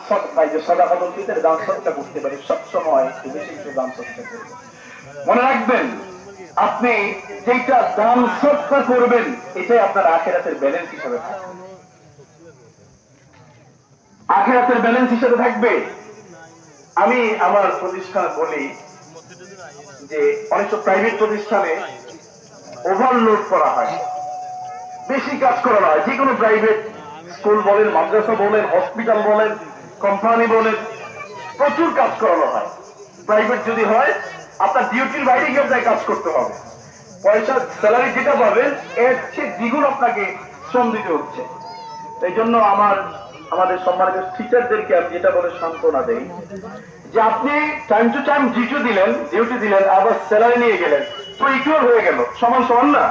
সদকা, যে সাদাকাতুল ফিতর দান সদকা করতে পারি, সব সময় একটু বেশি বেশি দান সদকা করব। মনে রাখবেন, আপনি যেটা দান সদকা করবেন এটাই আপনার আখিরাতের ব্যালেন্স হিসেবে থাকবে। আখিরাতের ব্যালেন্স হিসেবে থাকবে। আমি আমার প্রতিষ্ঠান বলি যে অনেক প্রাইভেট প্রতিষ্ঠানে ওভারলোড করা হয়, বেশি কাজ করা হয়। যে কোনো প্রাইভেট স্কুল বলেন, মাদ্রাসা বলেন, হসপিটাল বলেন, কোম্পানি বলেন, প্রচুর কাজ করানো হয়। প্রাইভেট যদি হয়, আপনার ডিউটির বাইরে গিয়ে আপনাকে কাজ করতে হবে। পয়সা স্যালারি যেটা পাবেন এর চেয়ে দ্বিগুণ আপনাকে শ্রম দিতে হচ্ছে। এই জন্য আমাদের সম্মানিত টিচারদেরকে আমি যেটা বলে সান্ত্বনা দেই যে আপনি টাইম টু টাইম ডিউটি দিলেন, আবার স্যালারি নিয়ে গেলেন, তো ইকুয়াল হয়ে গেল, সমান সমান না?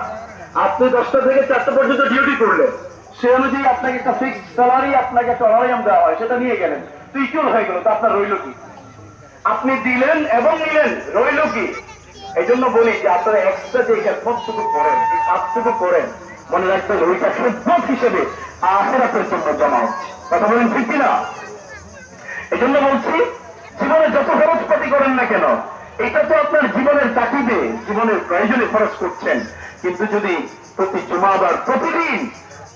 আপনি 10টা থেকে 4টা পর্যন্ত ডিউটি করলেন, সে অনুযায়ী আপনাকে একটা ফিক্সড স্যালারি, আপনাকে একটা অনারিয়াম দেওয়া হয়, সেটা নিয়ে গেলেন, তো ইকুয়াল হয়ে গেল, তো আপনার রইল কি? আপনি দিলেন এবং নিলেন, রইল কি? এই জন্য বলি যে আপনারা এক্সট্রা যে খেদমতটুকু করেন, এই কাজটুকু করেন, মনে রাখবেন ওইটা খেদমত হিসেবে আখিরাতের জন্য জমা হচ্ছে। কথা বলেন ঠিক কিনা? এই জন্য বলছি, জীবনে যত খরচপাতি করেন না কেন, এটা তো আপনার জীবনের তাকিদে, জীবনের প্রয়োজনে খরচ করছেন। কিন্তু যদি প্রতি জুমাবার প্রতিদিন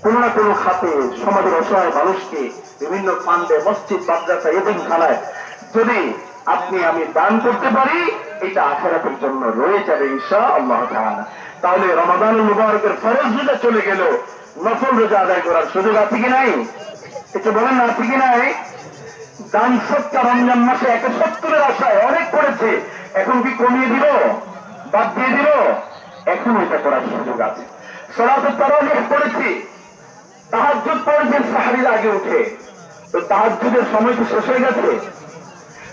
কোনো না কোনো খাতে সমাজের অসহায় মানুষকে বিভিন্ন ফান্ডে, মসজিদ, মাদ্রাসা, এতিমখানায় যদি আমি দান করতে পারি, এটা আখিরাতের জন্য রয়ে যাবে ইনশাআল্লাহ তাআলা। তাহলে রমাদানুল মুবারকের ফরজ রোজা চলে গেল, নফল রোজা আদায় করার সুযোগ আছে কি নাই? একটু বলেন না, আছে কি নাই? দান সৎকা রমজান মাসে 170-এর আশায় অনেক করেছে, এখন কি কমিয়ে দিব, বাদ দিয়ে দিব? এখন এটা করার সুযোগ আছে। সালাতুত তারাবিহ পড়েছি, তাহাজ্জুদ পড়েছেন সাহরির আগে উঠে, তো তাহাজ্জুদের সময় তো শেষ হয়ে গেছে।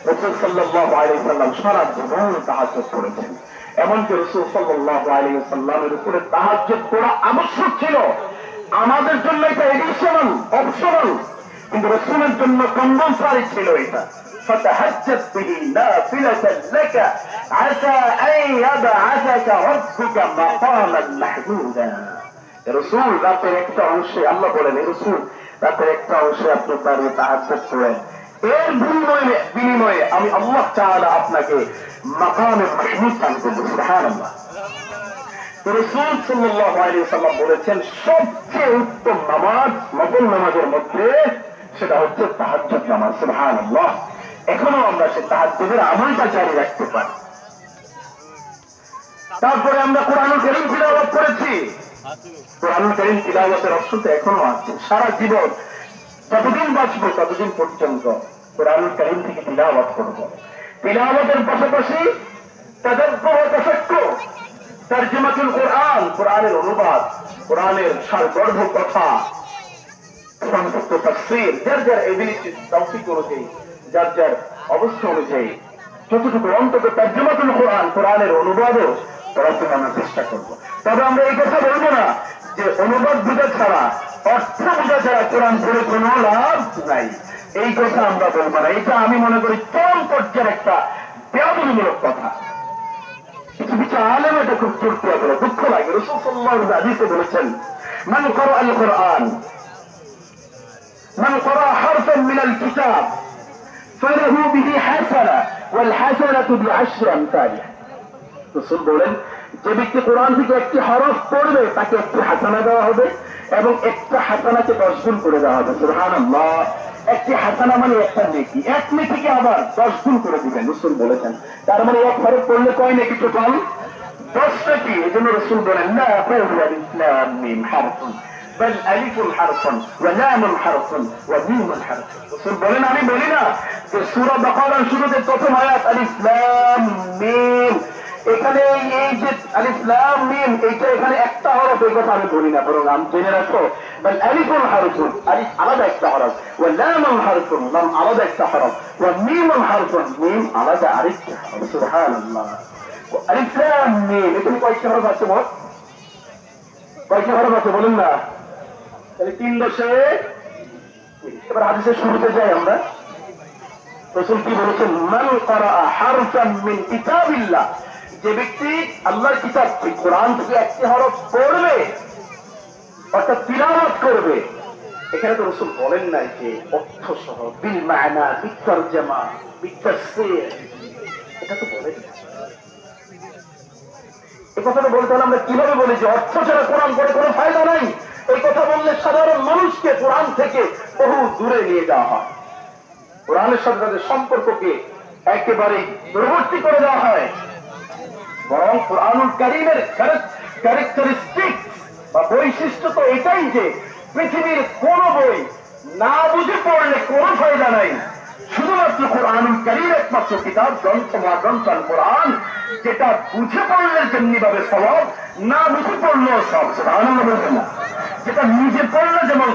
রাসূল সাল্লাল্লাহু আলাইহি ওয়াসাল্লাম সারা জীবন তাহাজ্জুদ পড়েছেন। এমনকি রাসূল সাল্লাল্লাহু আলাইহি ওয়াসাল্লামের উপরে তাহাজ্জুদ পড়া আবশ্যক ছিল। আমাদের জন্য এটা এডিশনাল, অপশনাল, কিন্তু রাসূলের জন্য কম্পালসারি ছিল এটা। ফাতাহাজ্জাদ বিহি নাফিলাতান লাকা আসা আন ইয়াবআসাকা রাব্বুকা মাকামান মাহমুদা। রাসূল রাতের একটা অংশে, আল্লাহ বলেন রাসূল রাতের একটা অংশে আপনি তাহাজ্জুদ করেন, এর বিনিময়ে আমি আল্লাহ তাআলা আপনাকে মাকামে মাহমুদ দান করব। সুবহানাল্লাহ। রাসূল সাল্লাল্লাহু আলাইহি ওয়াসাল্লাম বলেছেন সবচেয়ে উত্তম নামাজ নফল নামাজের মধ্যে সেটা হচ্ছে তাহাজ্জুদ নামাজ। সুবহানাল্লাহ। এখনো আমরা সেই তাহাজ্জুদের আমলটা জারি রাখতে পারি। তারপরে আমরা কোরআনুল কারীম তিলাওয়াত করেছি। কোরআনুল কারীম তিলাওয়াতের অপশন তো এখনো আছে। সারা জীবন যতদিন বাঁচবো ততদিন পর্যন্ত কোরআনুল কারীম থেকে তিলাওয়াত করব। তিলাওয়াতের পাশাপাশি তাদাব্বুর ওয়া তাফাক্কুর, তরজমাতুল কোরআন, কোরআনের অনুবাদ, কোরআনের সারগর্ভ কথা, সংক্ষিপ্ত তাফসীর, যার যার এবিলিটি, তৌফিক অনুযায়ী, যার যার অবস্থা অনুযায়ী যতটুকু অন্তত তরজমাতুল কোরআন, কোরআনের অনুবাদও পড়ার জন্য আমরা চেষ্টা করব। তবে আমরা এই কথা বলবো না যে অনুবাদ বোঝা ছাড়া, অর্থ বোঝা ছাড়া কোরআন পড়ে কোনো লাভ নাই, এই কথা আমরা বলবো না। এটা আমি মনে করি চরম পর্যায়ের একটা বেয়াদবিমূলক কথা। কিছু কিছু আলেম এটা খুব চর্চা করে, দুঃখ লাগে। রাসূল সাল্লাল্লাহু আলাইহি হাদিসে বলেছেন, মান ক্বারা আল কোরআন, মান ক্বারা হারফান মিনাল কিতাব ফালাহু বিহি হাসানা ওয়াল হাসানাতু বিআশরি আমসালিহা। রাসূল বলেন, যে ব্যক্তি কোরআন থেকে একটি হরফ পড়বে তাকে একটি হাসানা দেওয়া হবে এবং একটা হাসানাকে 10 গুণ করে দেওয়া হবে। সুবহানাল্লাহ। একটি হাসানা মানে একটা নেকি, এক নেকিকে আবার 10 গুণ করে দিবেন রাসূল বলেছেন। তার মানে এক হরফ পড়লে কয় নেকি টোটাল? 10 নেকি। এজন্য রাসূল বলেন, লা তাকুল ইসলাম মিম হারফুন বাল আলিফুন হারফুন ওয়া লামুন হারফুন ওয়া মিমুন হারফুন। রাসূল বলেন, আমি বলি না যে সূরা বাকারার শুরুতে প্রথম আয়াত আলিফ লাম মিম, এখানে এই যে আলিফ লাম মিম, এইটা এখানে একটা হরফ, এই কথা আমি বলি না, বরং আমি জেনে রাখো বাল আলিফুন হারফুন, আলিফ আলাদা একটা হরফ, ওয়া লামুন হারফুন, লাম আলাদা একটা হরফ, ওয়া মিমুন হারফুন, মিম আলাদা আরেকটা হরফ। সুবহানাল্লাহ। আলিফ লাম মিম, এখানে কয়টা হরফ আছে মোট? কয়টা হরফ আছে বলুন না? তাহলে 3 দশে। এবার হাদিসের শুরুতে যাই আমরা। রাসূল কি বলেছেন? মান ক্বারা হারফান মিন কিতাবিল্লাহ, যে ব্যক্তি আল্লাহর কিতাব কোরআন থেকে একটি হরফ পড়বে অর্থাৎ তিলাওয়াত করবে, এখানে তো রসুল বলেন নাই যে অর্থ সহ বিল মায়না বিতরজামা বিতাফসীর, এটা তো বলেন না। এই কথাটা বলতে হলে আমরা কিভাবে বলি যে অর্থ ছাড়া কোরআন পড়ে কোনো ফায়দা নাই? এই কথা বললে সাধারণ মানুষকে কোরআন থেকে বহু দূরে নিয়ে যাওয়া হয়, কোরআনের সাথে তাদের সম্পর্ককে একেবারেই দূরবর্তী করে দেওয়া হয়। বরং কোরআনুল কারীমের ক্যারেক্টারিস্টিক বা বৈশিষ্ট্য তো এটাই যে পৃথিবীর কোন বই না বুঝে পড়লে কোনো ফায়দা নাই, শুধুমাত্র কোরআনুল কারীম একমাত্র কিতাব, গ্রন্থ মহাগ্রন্থ আল কোরআন, যেটা বুঝে পড়লে যেমনি ভাবে সওয়াব, না বুঝে পড়লেও সব। সুবহানাল্লাহ বলবেন না? যেটা নিজে পড়লে যেমন